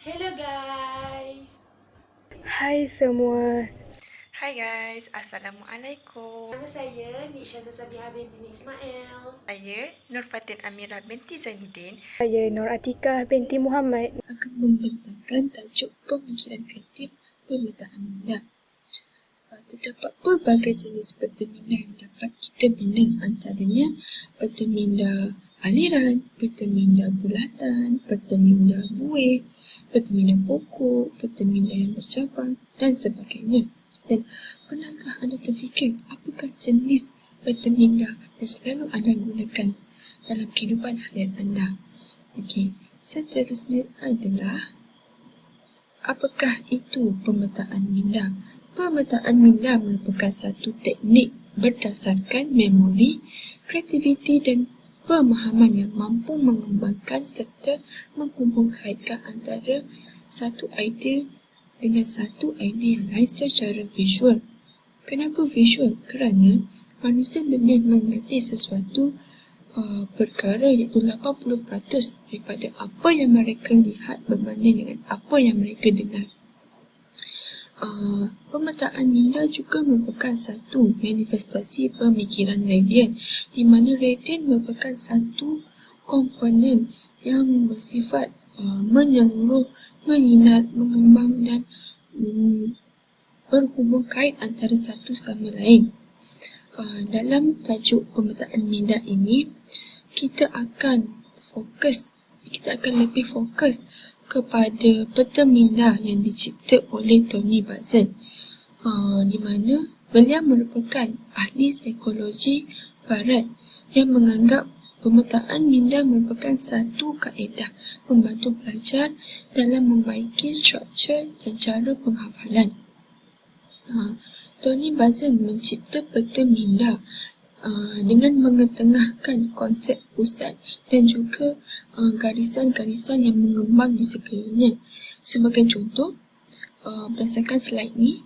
Hello guys. Hai semua. Hai guys, Assalamualaikum. Nama saya Nisha Sasabiha binti Ismail. Saya Nur Fatin Amira binti Zainuddin. Saya Nur Atikah binti Muhammad. Akan membentangkan tajuk pemikiran kreatif pemetaan minda. Terdapat pelbagai jenis peta minda yang dapat kita bina, antaranya peta minda aliran, peta minda bulatan, peta minda buih, peta minda pokok, peta minda yang bercabang dan sebagainya. Dan pernahkah anda terfikir apakah jenis peta minda yang selalu anda gunakan dalam kehidupan harian anda? Okey, seterusnya adalah apakah itu pemetaan minda? Pemetaan minda merupakan satu teknik berdasarkan memori, kreativiti dan pemahaman yang mampu mengembangkan serta menghubungkaitkan antara satu idea dengan satu idea yang lain secara visual. Kenapa visual? Kerana manusia lebih mengerti sesuatu perkara iaitu 80% daripada apa yang mereka lihat berbanding dengan apa yang mereka dengar. Pemetaan minda juga merupakan satu manifestasi pemikiran radian, di mana radian merupakan satu komponen yang bersifat menyeluruh, menyinar, mengembang dan berhubung kait antara satu sama lain. Dalam tajuk pemetaan minda ini, kita akan lebih fokus kepada peta minda yang dicipta oleh Tony Buzan, di mana beliau merupakan ahli psikologi barat yang menganggap pemetaan minda merupakan satu kaedah membantu pelajar dalam membaiki struktur dan cara penghafalan. Tony Buzan mencipta peta minda dengan mengetengahkan konsep pusat dan juga garisan-garisan yang mengembang di sekelilingnya. Sebagai contoh, berdasarkan slide ni,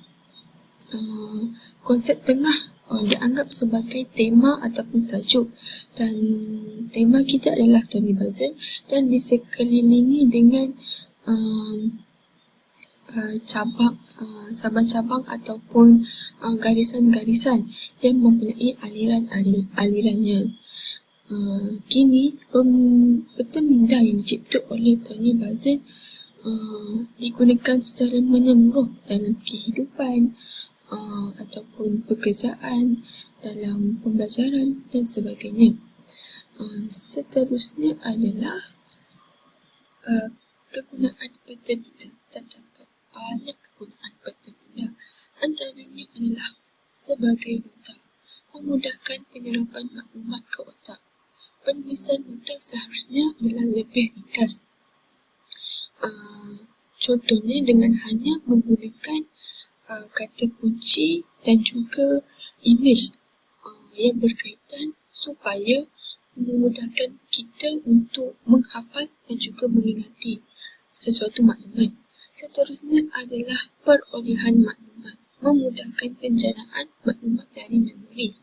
konsep tengah dianggap sebagai tema ataupun tajuk, dan tema kita adalah Tony Buzan dan disekelilingi dengan cabang-cabang ataupun garisan-garisan yang mempunyai alirannya. Kini, peta minda yang dicipta oleh Tony Buzan digunakan secara menyeluruh dalam kehidupan ataupun pekerjaan, dalam pembelajaran dan sebagainya. Seterusnya adalah kegunaan peta minda. Terdapat banyak kegunaan peta minda. Antaranya adalah sebagai nota, memudahkan penyerapan maklumat ke otak. Penulisan nota seharusnya adalah lebih ringkas. Contohnya dengan hanya menggunakan kata kunci dan juga imej yang berkaitan supaya memudahkan kita untuk menghafal dan juga mengingati sesuatu maklumat. Seterusnya adalah perolehan maklumat, memudahkan penjanaan maklumat dari memori.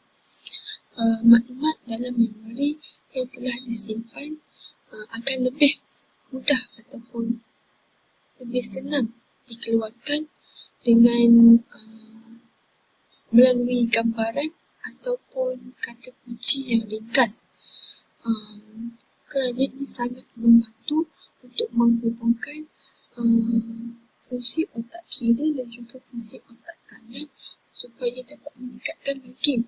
Maklumat dalam memori yang telah disimpan akan lebih mudah ataupun lebih senang dikeluarkan dengan melalui gambaran ataupun kata kunci yang ringkas. Kerana ini sangat membantu untuk menghubungkan fungsi otak kiri dan juga fungsi otak kanan supaya dapat meningkatkan lagi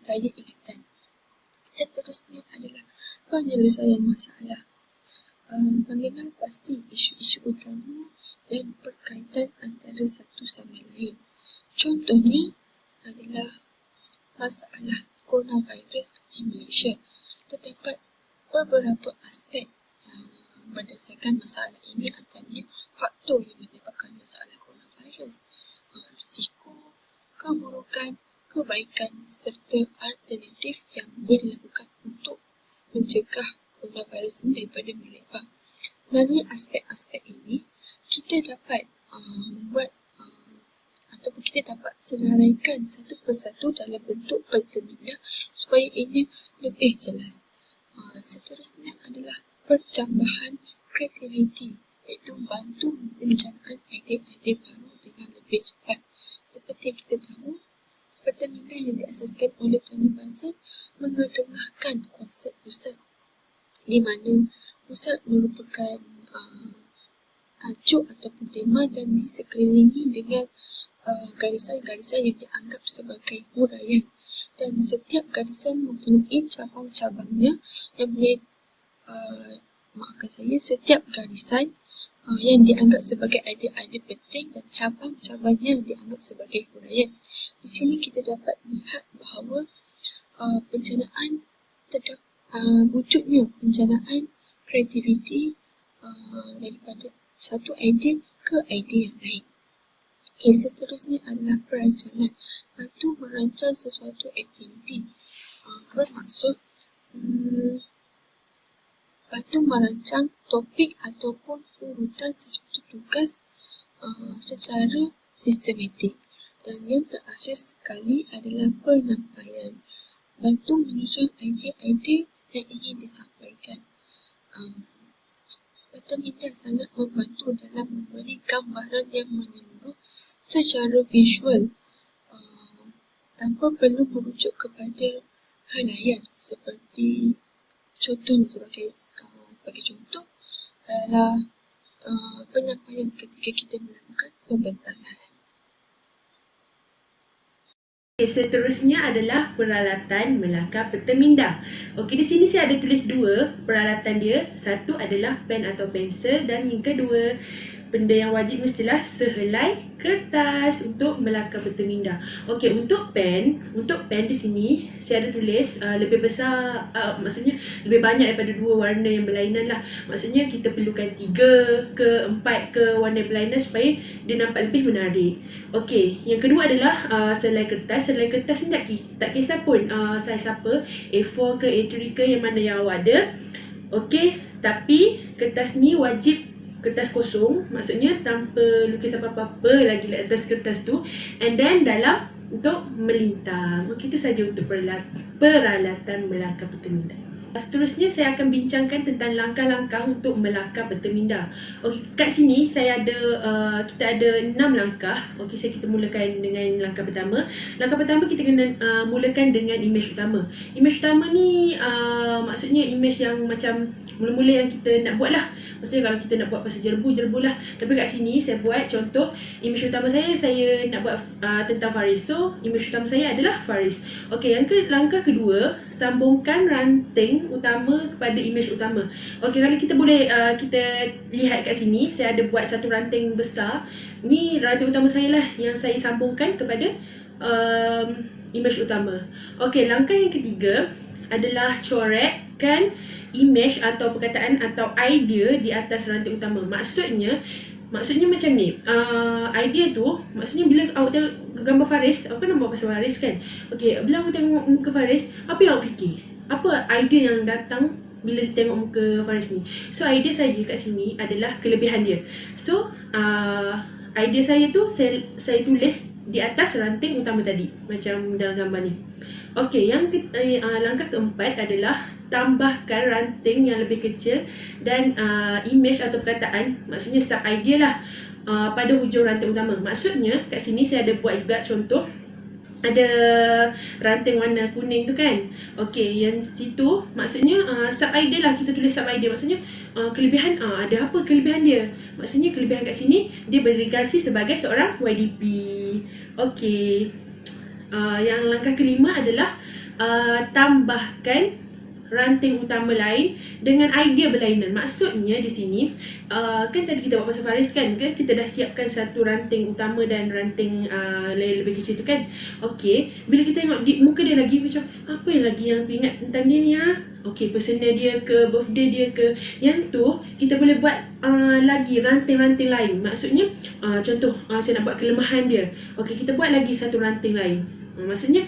daya ingatan. Seterusnya adalah penyelesaian masalah. Mengenal pasti isu-isu utama dan berkaitan antara satu sama lain. Contohnya adalah masalah coronavirus di Malaysia. Terdapat beberapa aspek berdasarkan masalah ini, antaranya faktor yang menyebabkan masalah coronavirus, risiko, keburukan, kebaikan serta alternatif yang boleh dilakukan untuk mencegah coronavirus ini daripada merebak. Melalui aspek-aspek ini, kita dapat membuat ataupun kita dapat senaraikan satu persatu dalam bentuk peta minda supaya ini lebih jelas. Seterusnya adalah percambahan creativity, iaitu bantu perencanaan idea-idea baru dengan lebih cepat. Seperti yang kita tahu, pertemuan yang diasaskan oleh Tony Buzan mengetengahkan konsep pusat, di mana pusat merupakan tajuk ataupun tema dan disekelilingi dengan garisan-garisan yang dianggap sebagai huraian, dan setiap garisan mempunyai cabang-cabangnya yang boleh setiap garisan yang dianggap sebagai idea-idea penting dan cabang-cabangnya yang dianggap sebagai huraian. Di sini kita dapat lihat bahawa perencanaan wujudnya perencanaan kreativiti daripada satu idea ke idea yang lain. Okay, seterusnya adalah perancangan. Bantu merancang sesuatu aktiviti. Bermaksud bantu merancang topik ataupun urutan sesuatu tugas secara sistematik. Dan yang terakhir sekali adalah penyampaian. Bantu menyusun idea-idea yang ingin disampaikan. Pertemuan sangat membantu dalam memberi gambaran yang menyeluruh secara visual tanpa perlu merujuk kepada halayan. Seperti contohnya, sebagai contoh adalah penyampaian ketika kita melakukan pembentangan. Seterusnya adalah peralatan melangkah peta minda. Okey, di sini saya ada tulis dua peralatan dia. Satu adalah pen atau pensel dan yang kedua, benda yang wajib mestilah sehelai kertas untuk melangkah peta minda. Okey, untuk pen di sini saya ada tulis lebih besar, maksudnya lebih banyak daripada dua warna yang berlainan lah. Maksudnya kita perlukan 3 ke 4 ke warna berlainan supaya dia nampak lebih menarik. Okey, yang kedua adalah selai kertas. Selai kertas ni tak kisah pun saiz apa, A4 ke A3 ke yang mana yang awak ada. Okey, tapi kertas ni wajib kertas kosong, maksudnya tanpa lukis apa-apa lagi di atas kertas tu, and then dalam untuk melintang. Okey, itu saja untuk peralatan melangkah peta minda. Seterusnya saya akan bincangkan tentang langkah-langkah untuk melangkah peta minda. Okey, kat sini saya ada kita ada 6 langkah. Okey, kita mulakan dengan langkah pertama. Langkah pertama kita kena mulakan dengan imej utama. Imej utama ni maksudnya imej yang macam mula-mula yang kita nak buat lah. Maksudnya kalau kita nak buat pasal jerbu lah. Tapi kat sini saya buat contoh imej utama saya nak buat tentang Faris. So imej utama saya adalah Faris. Okey, langkah kedua, sambungkan ranting utama kepada imej utama. Okey, kalau kita boleh kita lihat kat sini, saya ada buat satu ranting besar. Ni ranting utama saya lah yang saya sambungkan kepada imej utama. Okey, langkah yang ketiga adalah coretkan imej atau perkataan atau idea di atas ranting utama. Maksudnya macam ni. Idea tu, maksudnya bila awak tengok gambar Faris, awak kan nampak pasal Faris kan? Okey, bila awak tengok muka Faris, apa yang awak fikir? Apa idea yang datang bila tengok muka Faris ni? So, idea saya kat sini adalah kelebihan dia. So, idea saya tu saya tulis di atas ranting utama tadi, macam dalam gambar ni. Okey, langkah keempat adalah tambahkan ranting yang lebih kecil dan imej atau perkataan, maksudnya start idea lah, pada hujung ranting utama. Maksudnya kat sini saya ada buat juga contoh, ada ranting warna kuning tu kan. Okey, yang situ maksudnya sub idea lah, kita tulis sub idea. Maksudnya kelebihan, ada apa kelebihan dia? Maksudnya kelebihan kat sini dia berdedikasi sebagai seorang YDP. Okey, yang langkah kelima adalah tambahkan ranting utama lain dengan idea berlainan. Maksudnya di sini kan tadi kita buat pasal Faris kan, kita dah siapkan satu ranting utama dan ranting lain lebih kecil tu kan. Okey, bila kita tengok muka dia lagi macam apa yang lagi yang aku ingat tentang dia ni Okey, personal dia ke, birthday dia ke, yang tu kita boleh buat lagi ranting-ranting lain. Maksudnya contoh saya nak buat kelemahan dia. Okey, kita buat lagi satu ranting lain. Maksudnya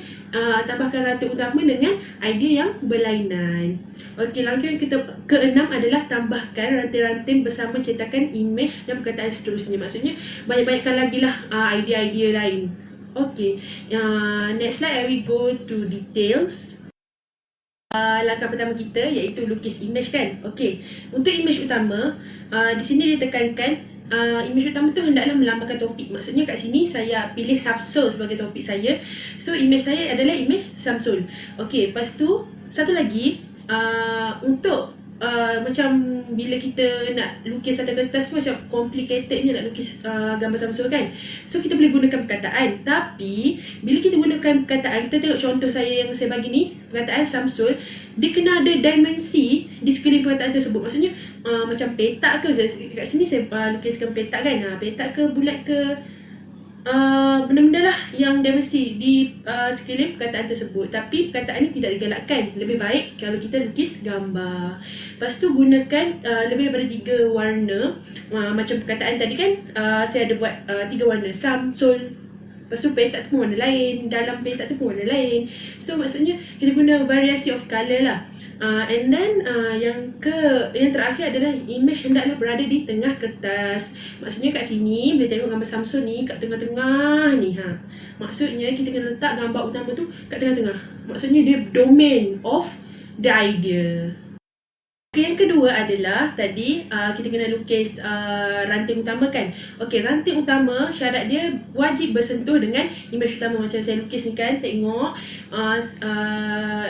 tambahkan ranting utama dengan idea yang berlainan. Okey, langkah yang keenam adalah tambahkan ranting-ranting bersama cetakan imej dan perkataan seterusnya. Maksudnya banyak-banyakkan lagi lah idea-idea lain. Okey, next slide I will go to details. Langkah pertama kita iaitu lukis image kan. Okey, untuk image utama, di sini ditekankan image utama tu hendaklah melambangkan topik. Maksudnya kat sini saya pilih Samsul sebagai topik saya. So image saya adalah image Samsul. Okey, lepas tu satu lagi untuk macam bila kita nak lukis atas kertas tu macam complicatednya nak lukis gambar Samsul kan. So kita boleh gunakan perkataan. Tapi bila kita gunakan perkataan, kita tengok contoh saya yang saya bagi ni, perkataan Samsul, dia kena ada dimensi di sekeliling perkataan tersebut. Maksudnya macam petak ke, kat sini saya lukiskan petak kan. Petak ke, bulat ke, benda-benda lah yang dimensi di sekeliling perkataan tersebut. Tapi perkataan ni tidak digalakkan. Lebih baik kalau kita lukis gambar. Lepas tu gunakan lebih daripada 3 warna. Macam perkataan tadi kan, saya ada buat 3 warna. Samsul. Lepas tu petak tu pun warna lain. Dalam petak tu pun warna lain. So maksudnya kita guna variasi of colour lah. And then yang terakhir adalah image hendaklah berada di tengah kertas. Maksudnya kat sini boleh tengok gambar Samsul ni kat tengah-tengah ni. Maksudnya kita kena letak gambar utama tu kat tengah-tengah. Maksudnya dia domain of the idea. Okay, yang kedua adalah tadi kita kena lukis ranting utama kan. Okey, ranting utama syarat dia wajib bersentuh dengan image utama. Macam saya lukis ni kan, tengok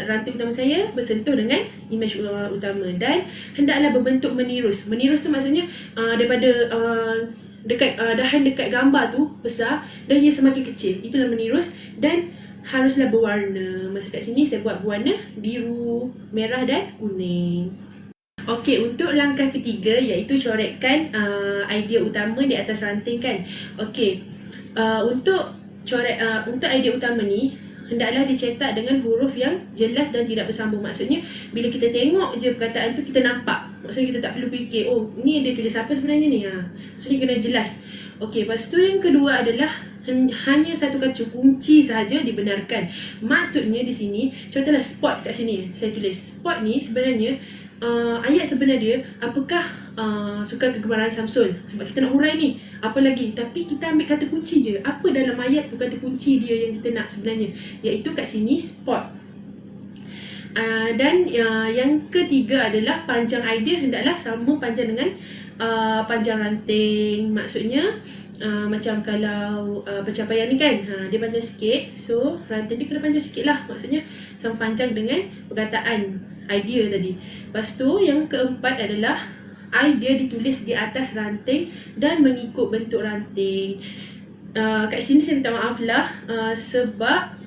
ranting utama saya bersentuh dengan image utama dan hendaklah berbentuk menirus. Menirus tu maksudnya daripada dahan dekat gambar tu besar dan ia semakin kecil. Itulah menirus dan haruslah berwarna. Masa kat sini saya buat berwarna biru, merah dan kuning. Okey, untuk langkah ketiga iaitu coretkan idea utama di atas ranting kan. Okey, untuk idea utama ni hendaklah dicetak dengan huruf yang jelas dan tidak bersambung. Maksudnya bila kita tengok je perkataan tu kita nampak. Maksudnya kita tak perlu fikir, oh ni dia tulis apa sebenarnya ni. Maksudnya kena jelas. Okey, lepas tu yang kedua adalah hanya satu kata kunci sahaja dibenarkan. Maksudnya di sini, contohlah spot kat sini. Saya tulis spot ni sebenarnya ayat sebenar dia apakah suka kegemaran Samsul, sebab kita nak hurai ni apa lagi, tapi kita ambil kata kunci je. Apa dalam ayat tu kata kunci dia yang kita nak sebenarnya, iaitu kat sini spot. Dan yang ketiga adalah panjang idea hendaklah sama panjang dengan panjang ranting. Maksudnya macam kalau pencapaian ni kan, dia panjang sikit, so ranting dia kena panjang sikit lah. Maksudnya sama panjang dengan perkataan idea tadi. Lepas tu yang keempat adalah idea ditulis di atas ranting dan mengikut bentuk ranting. Kat sini saya minta maaf lah sebab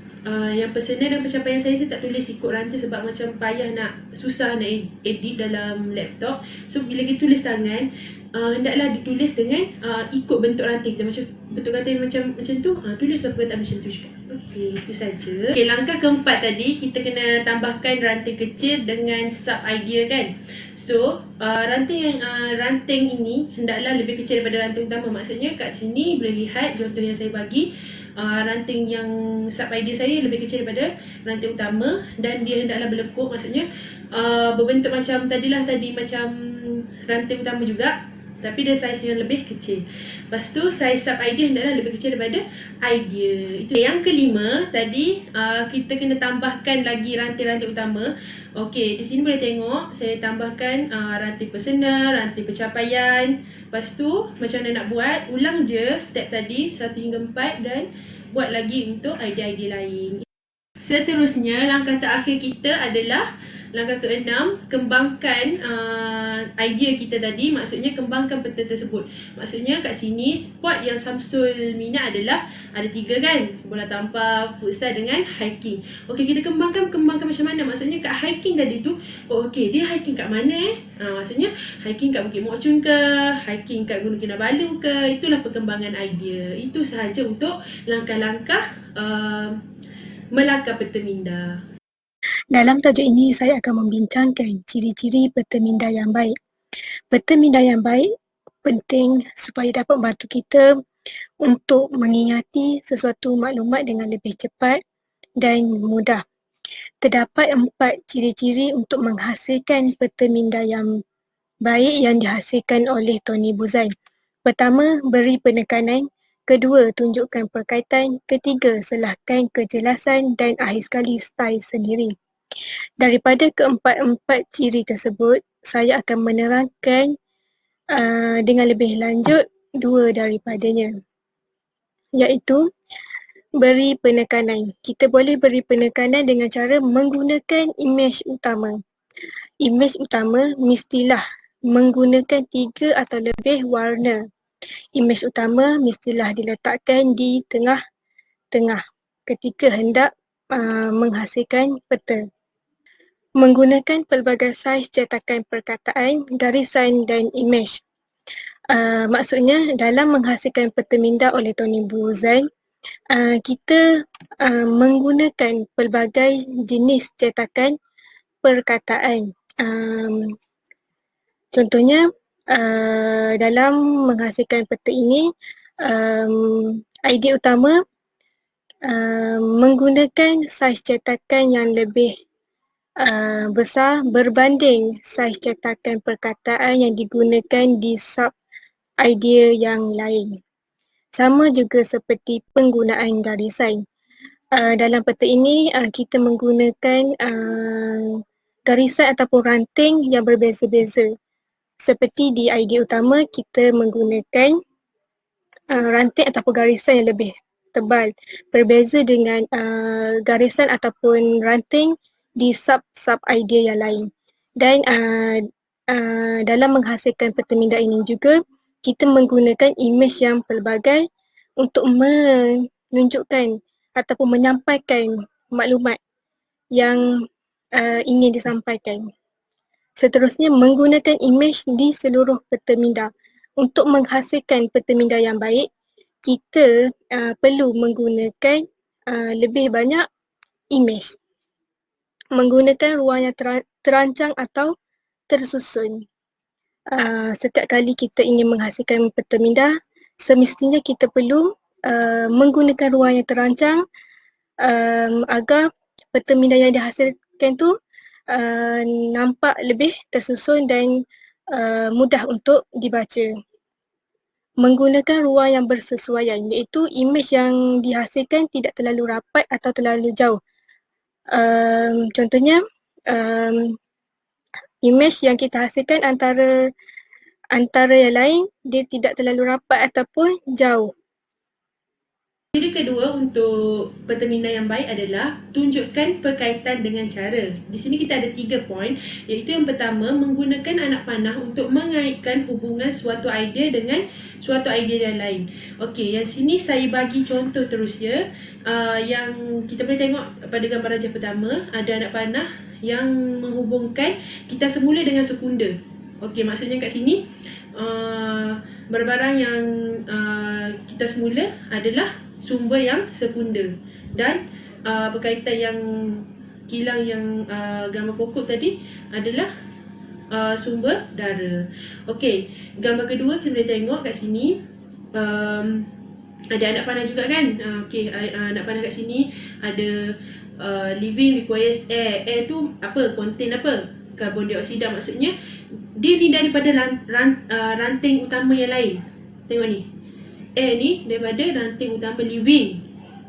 yang personal dan pencapaian saya tak tulis ikut ranting sebab macam payah susah nak edit dalam laptop. So bila kita tulis tangan, hendaklah ditulis dengan ikut bentuk ranting kita. Macam bentuk ranting macam tu, tulislah perkataan macam tu juga. Okey, itu saja. Okey, langkah keempat tadi kita kena tambahkan ranting kecil dengan sub idea kan. So ranting ini hendaklah lebih kecil daripada ranting utama. Maksudnya kat sini boleh lihat contoh yang saya bagi. Ranting yang sub idea saya lebih kecil daripada ranting utama dan dia hendaklah berlekuk. Maksudnya berbentuk macam tadi macam ranting utama juga, tapi dia saiz yang lebih kecil. Lepas tu saiz sub idea hendaklah lebih kecil daripada idea. Itu yang kelima tadi, kita kena tambahkan lagi ranting-ranting utama. Okey, di sini boleh tengok saya tambahkan ranting personal, ranting pencapaian. Lepas tu macam mana nak buat, ulang je step tadi 1 hingga 4 dan buat lagi untuk idea-idea lain. Seterusnya langkah terakhir kita adalah langkah keenam, kembangkan idea kita tadi. Maksudnya kembangkan peta tersebut. Maksudnya kat sini sport yang Samsul minat adalah ada 3 kan, bola tampar, futsal dengan hiking. Okey, kita kembangkan macam mana? Maksudnya kat hiking tadi tu, okey, dia hiking kat mana maksudnya hiking kat Bukit Mokcun ke, hiking kat Gunung Kinabalu ke. Itulah perkembangan idea. Itu sahaja untuk langkah-langkah melangkah peta minda. Dalam tajuk ini, saya akan membincangkan ciri-ciri peta minda yang baik. Peta minda yang baik penting supaya dapat membantu kita untuk mengingati sesuatu maklumat dengan lebih cepat dan mudah. Terdapat 4 ciri-ciri untuk menghasilkan peta minda yang baik yang dihasilkan oleh Tony Buzan. Pertama, beri penekanan. Kedua, tunjukkan perkaitan. Ketiga, selahkan kejelasan. Dan akhir sekali, style sendiri. Daripada keempat-empat ciri tersebut, saya akan menerangkan dengan lebih lanjut dua daripadanya, iaitu beri penekanan. Kita boleh beri penekanan dengan cara menggunakan imej utama. Imej utama mestilah menggunakan 3 atau lebih warna. Imej utama mestilah diletakkan di tengah-tengah ketika hendak menghasilkan peta. Menggunakan pelbagai saiz cetakan perkataan, garisan dan imej. Maksudnya dalam menghasilkan peta minda oleh Tony Buzan, kita menggunakan pelbagai jenis cetakan perkataan. Contohnya dalam menghasilkan peta ini, idea utama menggunakan saiz cetakan yang lebih besar berbanding saiz cetakan perkataan yang digunakan di sub idea yang lain. Sama juga seperti penggunaan garisan. Dalam peta ini kita menggunakan garisan ataupun ranting yang berbeza-beza. Seperti di idea utama, kita menggunakan ranting ataupun garisan yang lebih tebal, berbeza dengan garisan ataupun ranting di sub idea yang lain. Dan dalam menghasilkan peta minda ini juga, kita menggunakan imej yang pelbagai untuk menunjukkan ataupun menyampaikan maklumat yang ingin disampaikan. Seterusnya, menggunakan imej di seluruh peta minda. Untuk menghasilkan peta minda yang baik, kita perlu menggunakan lebih banyak imej. Menggunakan ruang yang terancang atau tersusun. Setiap kali kita ingin menghasilkan peta minda, semestinya kita perlu menggunakan ruang yang terancang agar peta minda yang dihasilkan tu nampak lebih tersusun dan mudah untuk dibaca. Menggunakan ruang yang bersesuaian, iaitu imej yang dihasilkan tidak terlalu rapat atau terlalu jauh. Contohnya, imej yang kita hasilkan antara yang lain, dia tidak terlalu rapat ataupun jauh. Ciri kedua untuk peta minda yang baik adalah tunjukkan perkaitan dengan cara. Di sini kita ada 3 poin, iaitu yang pertama, menggunakan anak panah untuk mengaitkan hubungan suatu idea dengan suatu idea yang lain. Okey, yang sini saya bagi contoh terus ya. Yang kita boleh tengok pada gambar rajah pertama, ada anak panah yang menghubungkan kita semula dengan sekunda. Okey, maksudnya kat sini barang-barang yang kita semula adalah sumber yang sekunda, dan berkaitan yang kilang yang gambar pokok tadi adalah sumber dara. Okey, gambar kedua kita boleh tengok kat sini ada anak panah juga kan. Okey, anak panah kat sini ada living requires air. Air tu apa? Contain apa? Karbon dioksida. Maksudnya dia ni daripada ranting utama yang lain. Tengok ni, air ni daripada ranting utama living,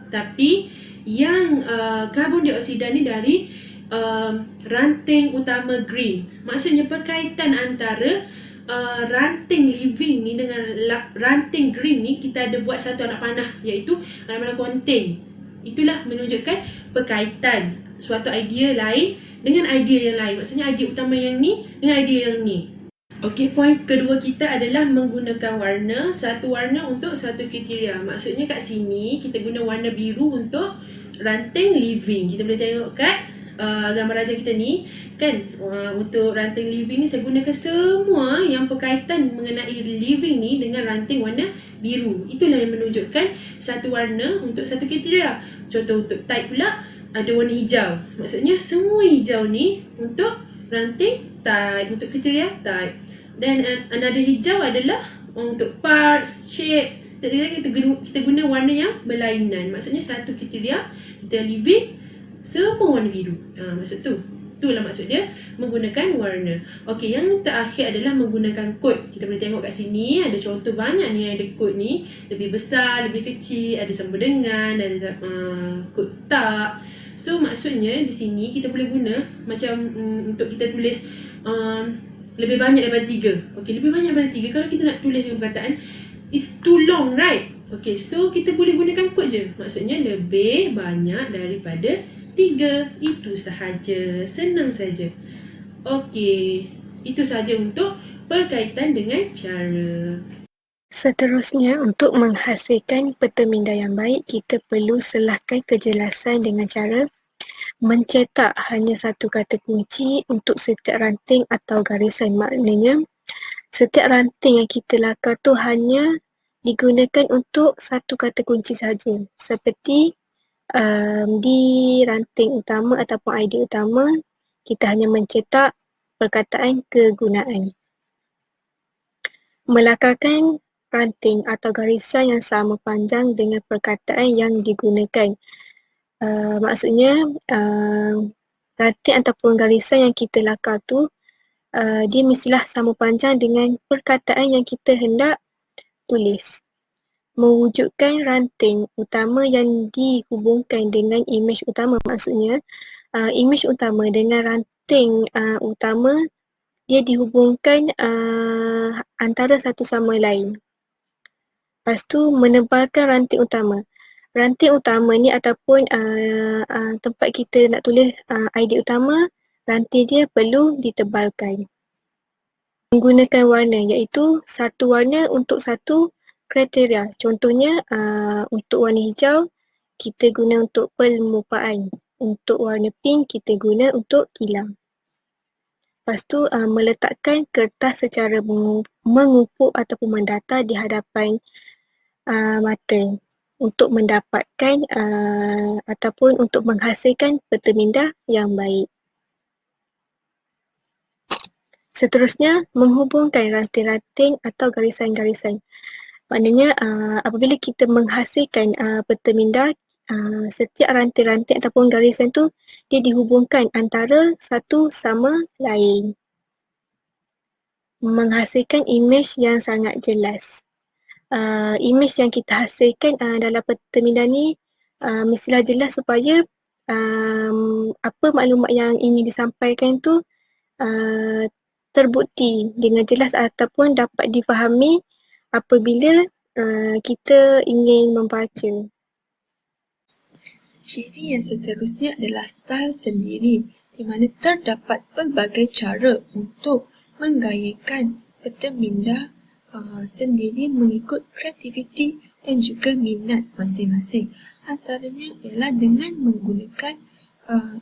tapi yang karbon dioksida ni dari ranting utama green. Maksudnya perkaitan antara ranting living ni dengan ranting green ni, kita ada buat satu anak panah, iaitu anak panah contain. Itulah menunjukkan perkaitan suatu idea lain dengan idea yang lain. Maksudnya idea utama yang ni dengan idea yang ni. Okey, poin kedua kita adalah menggunakan warna, satu warna untuk satu kriteria. Maksudnya kat sini kita guna warna biru untuk ranting living. Kita boleh tengok kat gambar rajah kita ni kan, untuk ranting living ni saya gunakan semua yang berkaitan mengenai living ni dengan ranting warna biru. Itulah yang menunjukkan satu warna untuk satu kriteria. Contoh untuk type pula ada warna hijau. Maksudnya semua hijau ni untuk ranting type, untuk kriteria type. Dan another hijau adalah untuk parts, shape. Kita guna warna yang berlainan. Maksudnya satu kriteria kita living, semua warna biru. Maksud tu. Itulah maksud dia menggunakan warna. Okey, yang terakhir adalah menggunakan kod. Kita boleh tengok kat sini ada contoh banyak ni, ada kod ni lebih besar, lebih kecil, ada sama dengan, ada kod tak. So maksudnya di sini kita boleh guna macam untuk kita tulis lebih banyak daripada 3. Okay, lebih banyak daripada 3. Kalau kita nak tulis perkataan, it's too long, right? Okay, so kita boleh gunakan quote je. Maksudnya lebih banyak daripada 3. Itu sahaja. Senang saja. Okay, itu sahaja untuk berkaitan dengan cara. Seterusnya, untuk menghasilkan peta minda yang baik, kita perlu selahkan kejelasan dengan cara mencetak hanya satu kata kunci untuk setiap ranting atau garisan. Maknanya, setiap ranting yang kita lakar tu hanya digunakan untuk satu kata kunci saja. Seperti di ranting utama ataupun idea utama, kita hanya mencetak perkataan kegunaan. Melakarkan ranting atau garisan yang sama panjang dengan perkataan yang digunakan. Maksudnya ranting ataupun garisan yang kita lakar tu dia mestilah sama panjang dengan perkataan yang kita hendak tulis. Mewujudkan ranting utama yang dihubungkan dengan imej utama, maksudnya imej utama dengan ranting utama dia dihubungkan antara satu sama lain. Lepas tu menebalkan ranting utama. Ranting utama ni ataupun tempat kita nak tulis idea utama, ranting dia perlu ditebalkan. Menggunakan warna, iaitu satu warna untuk satu kriteria. Contohnya untuk warna hijau kita guna untuk permukaan. Untuk warna pink kita guna untuk kilang. Lepas tu meletakkan kertas secara mengupuk ataupun mendata di hadapan mata untuk mendapatkan ataupun untuk menghasilkan peta minda yang baik. Seterusnya, menghubungkan ranting-ranting atau garisan-garisan. Maknanya apabila kita menghasilkan peta minda, setiap ranting-ranting ataupun garisan tu dia dihubungkan antara satu sama lain. Menghasilkan imej yang sangat jelas. Imej yang kita hasilkan dalam peta minda ni mestilah jelas supaya apa maklumat yang ingin disampaikan tu terbukti dengan jelas ataupun dapat difahami apabila kita ingin membaca. Ciri yang seterusnya adalah style sendiri, di mana terdapat pelbagai cara untuk menggayakan peta minda sendiri mengikut kreativiti dan juga minat masing-masing. Antaranya ialah dengan menggunakan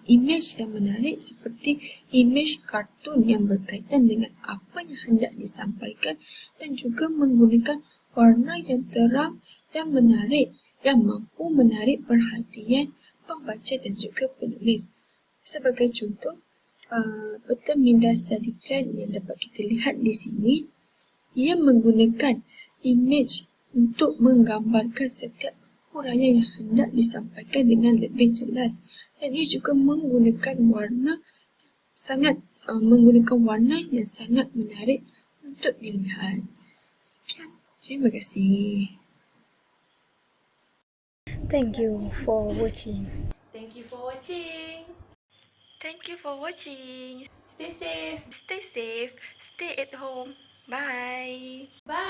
imej yang menarik seperti imej kartun yang berkaitan dengan apa yang hendak disampaikan dan juga menggunakan warna yang terang dan menarik yang mampu menarik perhatian pembaca dan juga penulis. Sebagai contoh, peta minda study plan yang dapat kita lihat di sini, ia menggunakan imej untuk menggambarkan setiap huraian yang hendak disampaikan dengan lebih jelas, dan ia juga menggunakan warna yang sangat menarik untuk dilihat. Sekian, terima kasih. Thank you for watching. Thank you for watching. Thank you for watching. Stay safe. Stay safe. Stay at home. Bye. Bye.